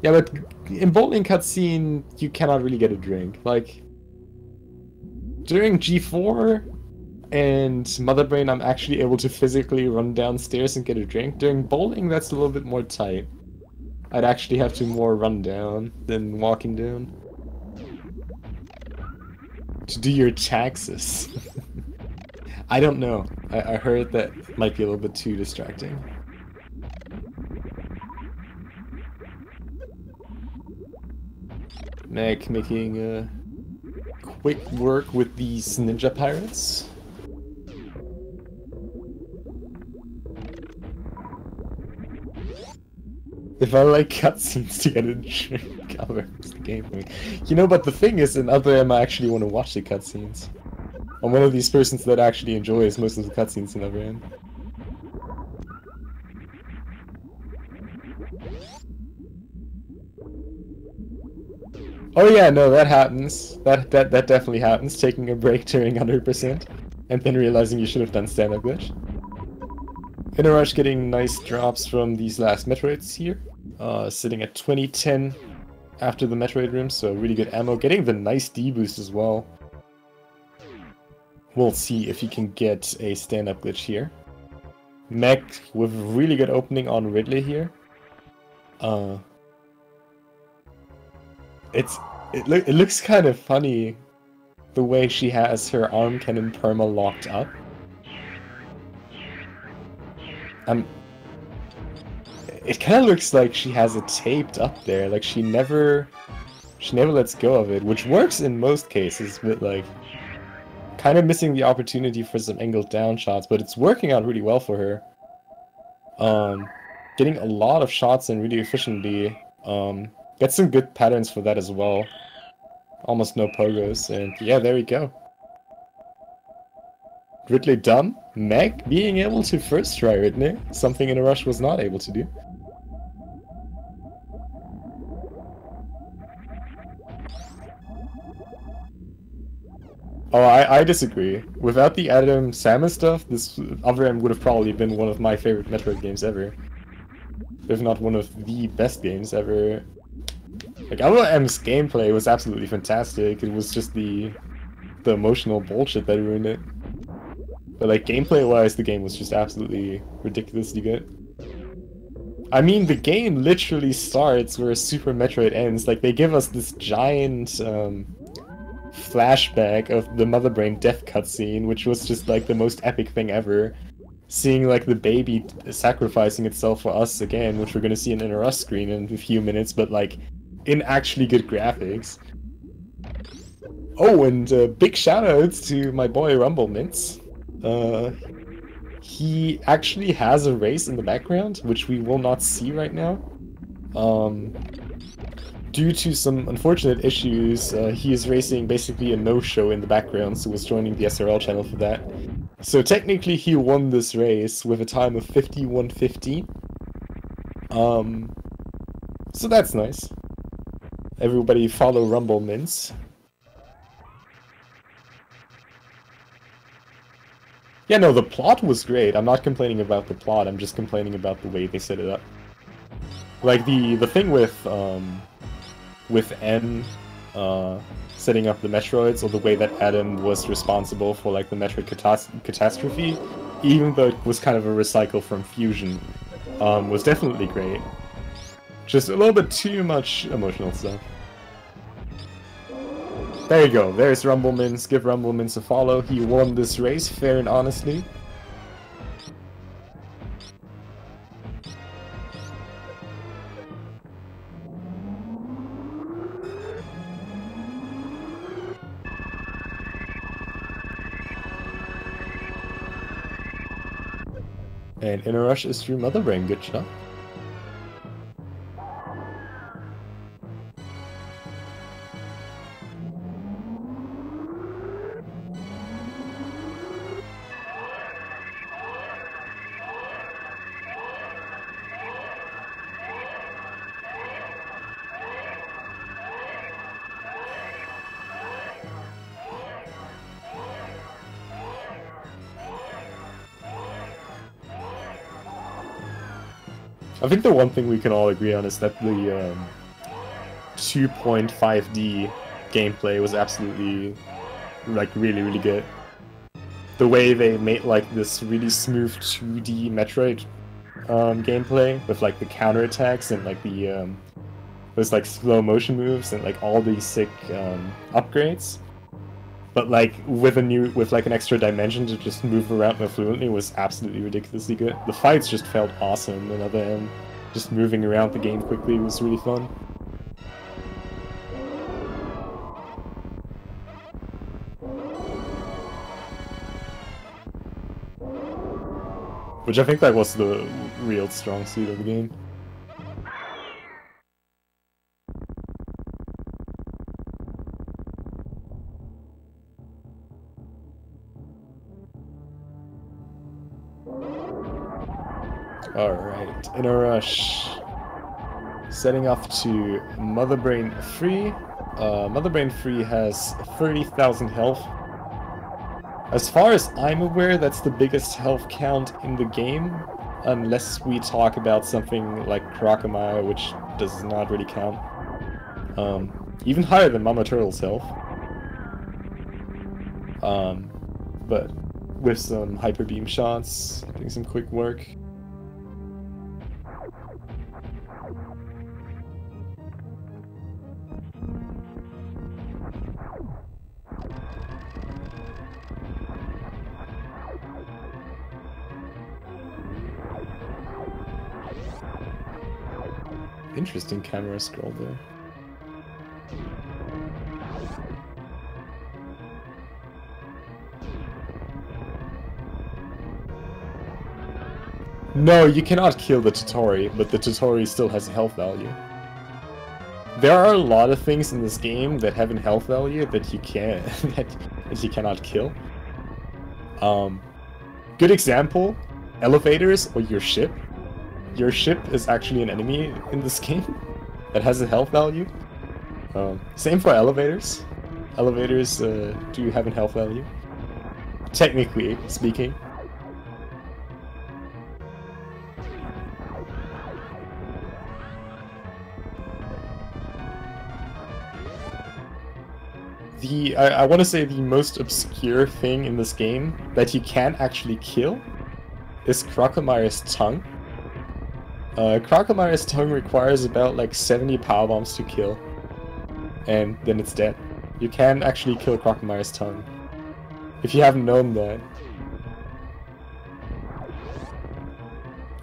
Yeah, but in bowling cutscene, you cannot really get a drink. Like, during G4 and Mother Brain, I'm actually able to physically run downstairs and get a drink. During bowling, that's a little bit more tight. I'd actually have to more run down than walking down. To do your taxes. I don't know. I heard that might be a little bit too distracting. Meg making quick work with these ninja pirates. If I like cutscenes to get a drink, I'll reference the game for me. You know, but the thing is, in other M, I actually want to watch the cutscenes. I'm one of these persons that actually enjoys most of the cutscenes in other M. Oh yeah, no, that happens. That definitely happens. Taking a break during 100%, and then realizing you should have done stand-up glitch. InNoRush getting nice drops from these last Metroids here. Sitting at 2010 after the Metroid room, so really good ammo. Getting the nice D-boost as well. We'll see if he can get a stand-up glitch here. Meg with really good opening on Ridley here. It looks kind of funny the way she has her arm cannon perma locked up. It kind of looks like she has it taped up there, like she never lets go of it, which works in most cases, but like kind of missing the opportunity for some angled down shots, but it's working out really well for her. Getting a lot of shots in really efficiently. Get some good patterns for that as well. Almost no pogos, and yeah, there we go. Ridley done. Meg being able to first try Ridley, something InNoRush was not able to do. Oh, I disagree. Without the Adam Samus stuff, this Other M would have probably been one of my favorite Metroid games ever. If not one of the best games ever. Like, Other M's gameplay was absolutely fantastic. It was just the emotional bullshit that ruined it. But like, gameplay-wise, the game was just absolutely ridiculously good. I mean, the game literally starts where Super Metroid ends. Like, they give us this giant flashback of the Mother Brain death cutscene, which was just like the most epic thing ever. Seeing like the baby sacrificing itself for us again, which we're gonna see in InNoRush screen in a few minutes, but like in actually good graphics. Oh, and big shoutouts to my boy Rumble Mints. He actually has a race in the background, which we will not see right now. Due to some unfortunate issues, he is racing basically a no-show in the background, so was joining the SRL channel for that. So technically he won this race with a time of 51:50. So that's nice. Everybody follow Rumble Mints. Yeah, no, the plot was great. I'm not complaining about the plot, I'm just complaining about the way they set it up. Like, the thing with M setting up the Metroids, or the way that Adam was responsible for like the Metroid catastrophe, even though it was kind of a recycle from Fusion, was definitely great. Just a little bit too much emotional stuff. There you go, there's Rumblemans. Give Rumblemans a follow. He won this race fair and honestly. And InNoRush is through Mother Brain, good job. I think the one thing we can all agree on is that the 2.5D gameplay was absolutely, like, really good. The way they made, like, this really smooth 2D Metroid gameplay with, like, the counterattacks and, like, the those, like, slow motion moves and, like, all these sick upgrades. But, like, with like, an extra dimension to just move around more fluently was absolutely ridiculously good. The fights just felt awesome, and then just moving around the game quickly was really fun. Which I think that was the real strong suit of the game. Alright, InNoRush. Setting off to Mother Brain Free. Mother Brain Free has 30,000 health. As far as I'm aware, that's the biggest health count in the game. Unless we talk about something like Crocomile, which does not really count. Even higher than Mama Turtle's health. But with some Hyper Beam shots, doing some quick work. Interesting camera scroll there. No, you cannot kill the Totori, but the Totori still has a health value. There are a lot of things in this game that have a health value that you can't that you cannot kill. Good example, elevators or your ship. Your ship is actually an enemy in this game that has a health value. Same for elevators. Elevators do have a health value. Technically speaking. I want to say the most obscure thing in this game that you can't actually kill is Crocodile's tongue. Crocodile's tongue requires about like 70 power bombs to kill, and then it's dead. You can actually kill Crocodile's tongue. If you haven't known that.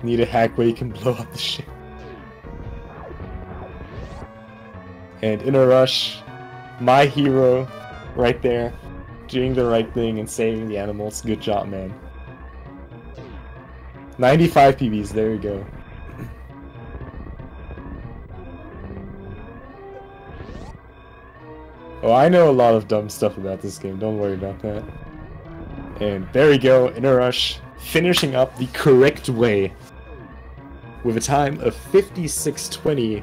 Need a hack where you can blow up the ship. And InNoRush, my hero, right there, doing the right thing and saving the animals. Good job, man. 95 PBs, there you go. Oh, I know a lot of dumb stuff about this game, don't worry about that. And there we go, InNoRush finishing up the correct way with a time of 56:20.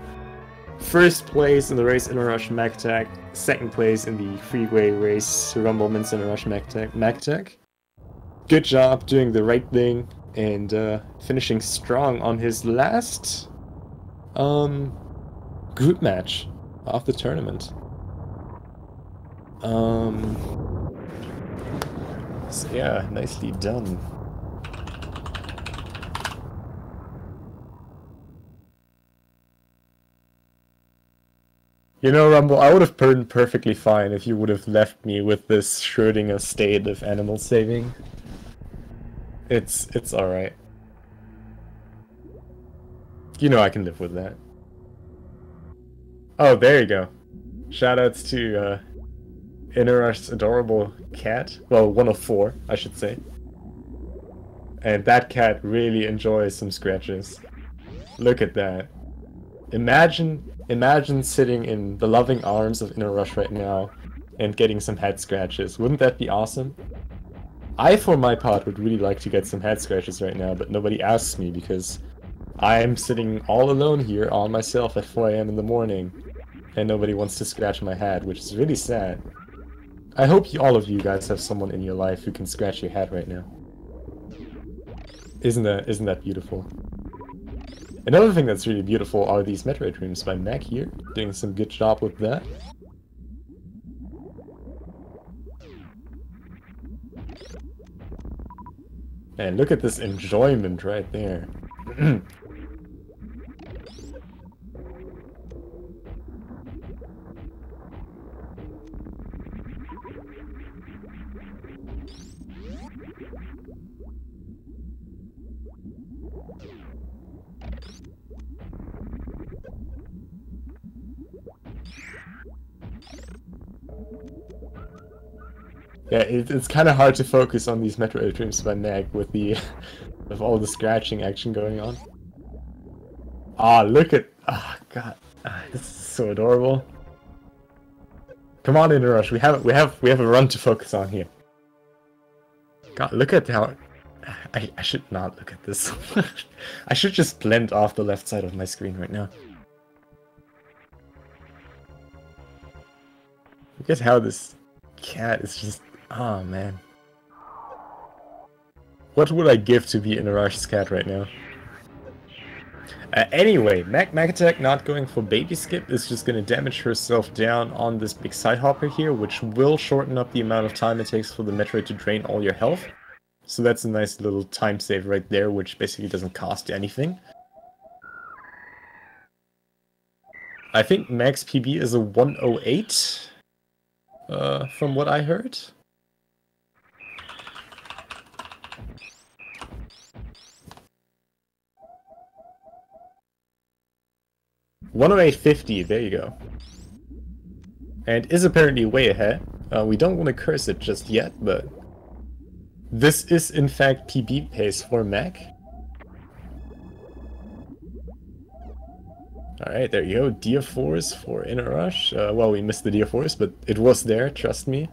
First place in the race, InNoRush megmacAttack. Second place in the freeway race, Rumblemans InNoRush megmacAttack. Good job doing the right thing and finishing strong on his last group match of the tournament. So yeah, nicely done. You know, Rumble, I would have been perfectly fine if you would have left me with this Schrödinger state of animal saving. It's alright. You know I can live with that. Oh, there you go. Shoutouts to InNoRush's adorable cat. Well, one of 4, I should say. And that cat really enjoys some scratches. Look at that. Imagine sitting in the loving arms of InNoRush right now and getting some head scratches. Wouldn't that be awesome? I, for my part, would really like to get some head scratches right now, but nobody asks me because I'm sitting all alone here on myself at 4 AM in the morning, and nobody wants to scratch my head, which is really sad. I hope all of you guys have someone in your life who can scratch your head right now. Isn't that beautiful? Another thing that's really beautiful are these Metroid rooms by Mac here, doing some good job with that. And look at this enjoyment right there. Yeah, it's kind of hard to focus on these Metroid dreams by Meg with the with all the scratching action going on. Ah, look at God, this is so adorable. Come on, InNoRush, we have a run to focus on here. God, look at how I should not look at this. I should just blend off the left side of my screen right now. Look at how this cat is just. Oh man. What would I give to be InNoRush's cat right now? Anyway, megmacAttack not going for baby skip is just going to damage herself down on this big side hopper here, which will shorten up the amount of time it takes for the Metroid to drain all your health. So that's a nice little time save right there, which basically doesn't cost anything. I think max PB is a 108, from what I heard. $108.50, there you go. And is apparently way ahead. We don't want to curse it just yet, but this is in fact PB pace for Mac. Alright, there you go. Deer Force for InNoRush. Well, we missed the Deer Force, but it was there, trust me.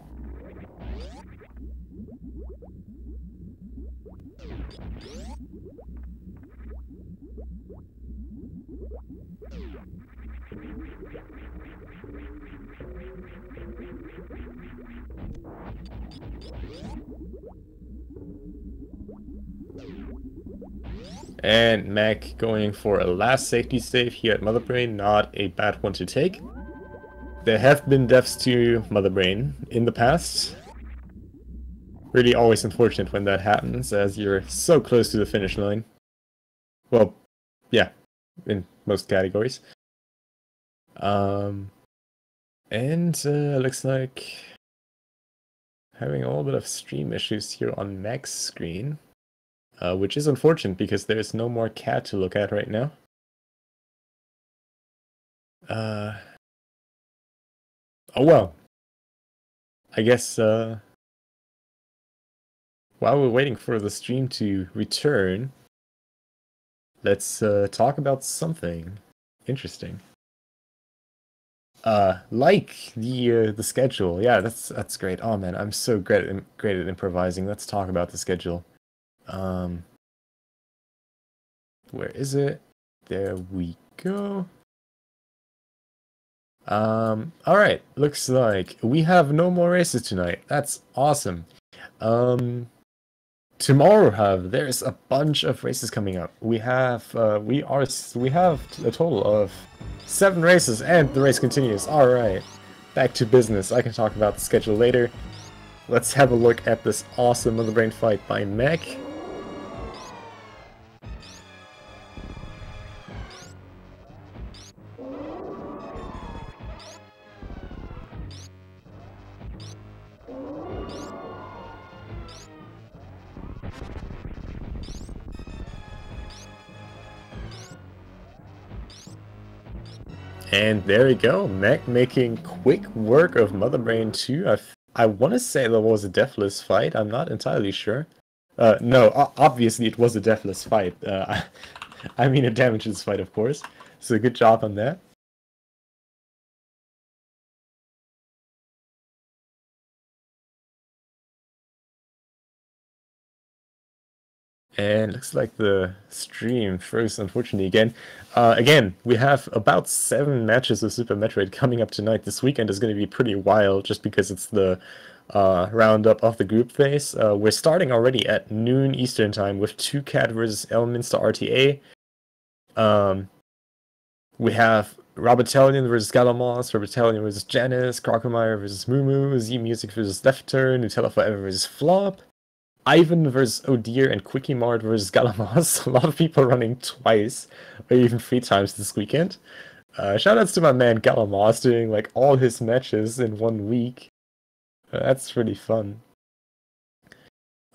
And Mac going for a last safety save here at Mother Brain, not a bad one to take. There have been deaths to Mother Brain in the past. Really always unfortunate when that happens, as you're so close to the finish line. Well, yeah, in most categories. And looks like having a little bit of stream issues here on Mac's screen. Which is unfortunate because there's no more cat to look at right now. Oh well. I guess while we're waiting for the stream to return, let's talk about something interesting. Like the schedule. Yeah, that's great. Oh man, I'm so great at improvising. Let's talk about the schedule. Where is it? There we go. Alright, looks like we have no more races tonight. That's awesome. Tomorrow, however, there's a bunch of races coming up. We have a total of 7 races, and the race continues. Alright, back to business. I can talk about the schedule later. Let's have a look at this awesome Mother Brain fight by Mech. And there we go, Mech making quick work of Mother Brain 2. I want to say that was a deathless fight, I'm not entirely sure. No, obviously it was a deathless fight. I mean a damageless fight, of course. So good job on that. And looks like the stream froze, unfortunately, again. Again, we have about 7 matches of Super Metroid coming up tonight. This weekend is going to be pretty wild, just because it's the roundup of the group phase. We're starting already at noon Eastern time with 2Cat versus Elminster RTA. We have Robertellion versus Galamos, Robertellion versus Janice, Crocomire versus Mumu, Z-Music versus Lefter, Nutella Forever versus Flop, Ivan versus O'Dear, and Quickie Mart versus Galamos. A lot of people running twice, or even 3 times this weekend. Shoutouts to my man Galamos doing like all his matches in 1 week. That's really fun.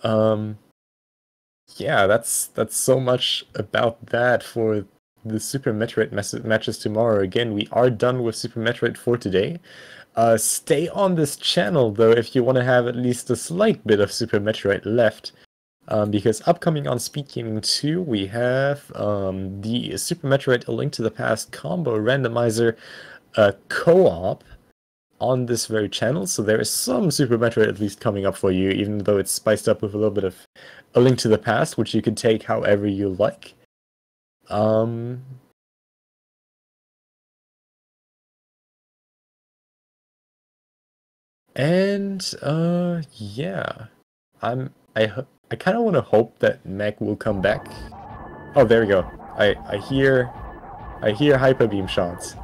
Yeah, that's so much about that for the Super Metroid matches tomorrow. Again, we are done with Super Metroid for today. Stay on this channel, though, if you want to have at least a slight bit of Super Metroid left. Because upcoming on Speed Gaming 2, we have the Super Metroid A Link to the Past combo randomizer co-op on this very channel. So there is some Super Metroid at least coming up for you, even though it's spiced up with a little bit of A Link to the Past, which you can take however you like. And yeah, I kind of want to hope that Mech will come back. Oh, there we go. I hear hyper beam shots.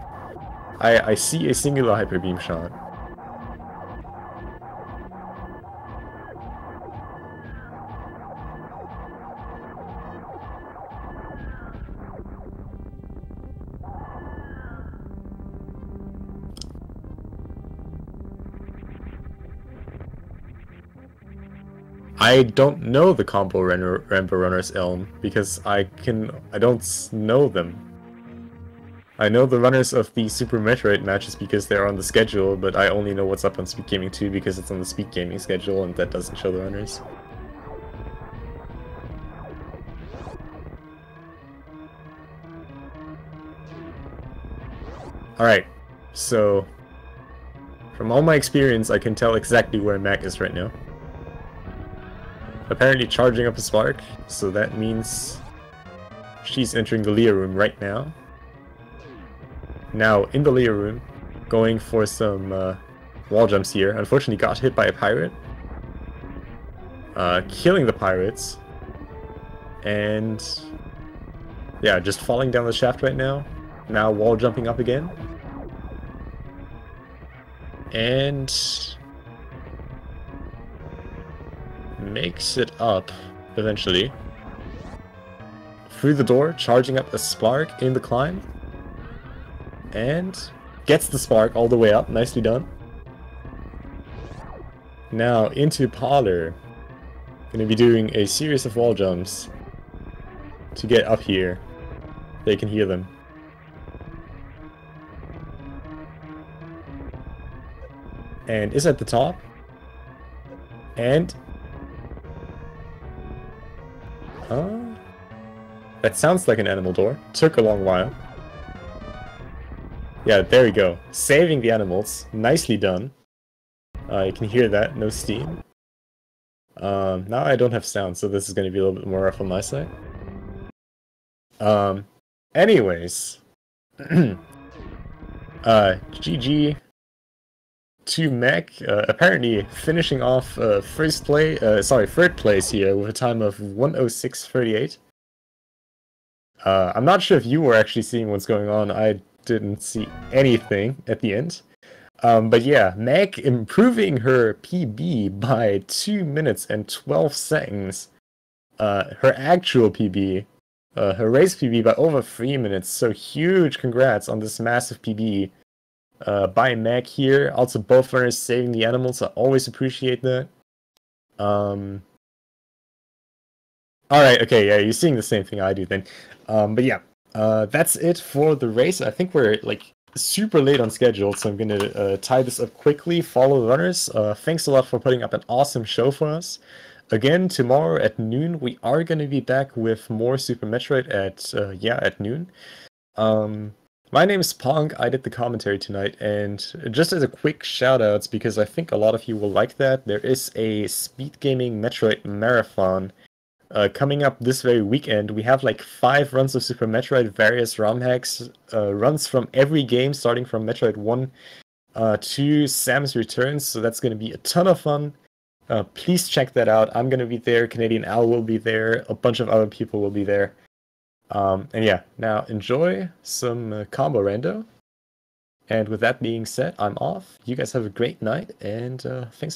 I see a singular hyper beam shot. I don't know the combo Rambo Runner's Elm because I don't know them. I know the runners of the Super Metroid matches because they're on the schedule, but I only know what's up on Speed Gaming 2 because it's on the Speed Gaming schedule and that doesn't show the runners. Alright, so from all my experience I can tell exactly where Mac is right now. Apparently charging up a spark, so that means she's entering the Leah room right now. Now, in the Leah room, going for some wall jumps here. Unfortunately got hit by a pirate. Killing the pirates. And yeah, just falling down the shaft right now. Now wall jumping up again. And makes it up eventually. Through the door, charging up a spark in the climb. And gets the spark all the way up. Nicely done. Now into parlor. Gonna be doing a series of wall jumps to get up here. They can hear them. And is at the top. And that sounds like an animal door. Took a long while. Yeah, there we go. Saving the animals. Nicely done. You can hear that. No steam. Now I don't have sound, so this is going to be a little bit more rough on my side. Anyways. GG to Mech. Apparently finishing off third place here with a time of 1:06:38. I'm not sure if you were actually seeing what's going on. I didn't see anything at the end. But yeah, Meg improving her PB by 2 minutes and 12 seconds. Her actual PB, her race PB by over 3 minutes. So huge congrats on this massive PB by Meg here. Also both runners saving the animals. I always appreciate that. Alright, okay, yeah, you're seeing the same thing I do then. But yeah, that's it for the race. I think we're like super late on schedule, so I'm gonna tie this up quickly. Follow the runners. Thanks a lot for putting up an awesome show for us. Again, tomorrow at noon, we are gonna be back with more Super Metroid at noon. My name is Punk. I did the commentary tonight, and just as a quick shout outs, because I think a lot of you will like that, there is a Speed Gaming Metroid Marathon coming up this very weekend. We have like 5 runs of Super Metroid, various ROM hacks, runs from every game, starting from Metroid 1 to Samus Returns, so that's going to be a ton of fun. Please check that out. I'm going to be there, Canadian Al will be there, a bunch of other people will be there. And yeah, now enjoy some combo rando. And with that being said, I'm off. You guys have a great night, and thanks.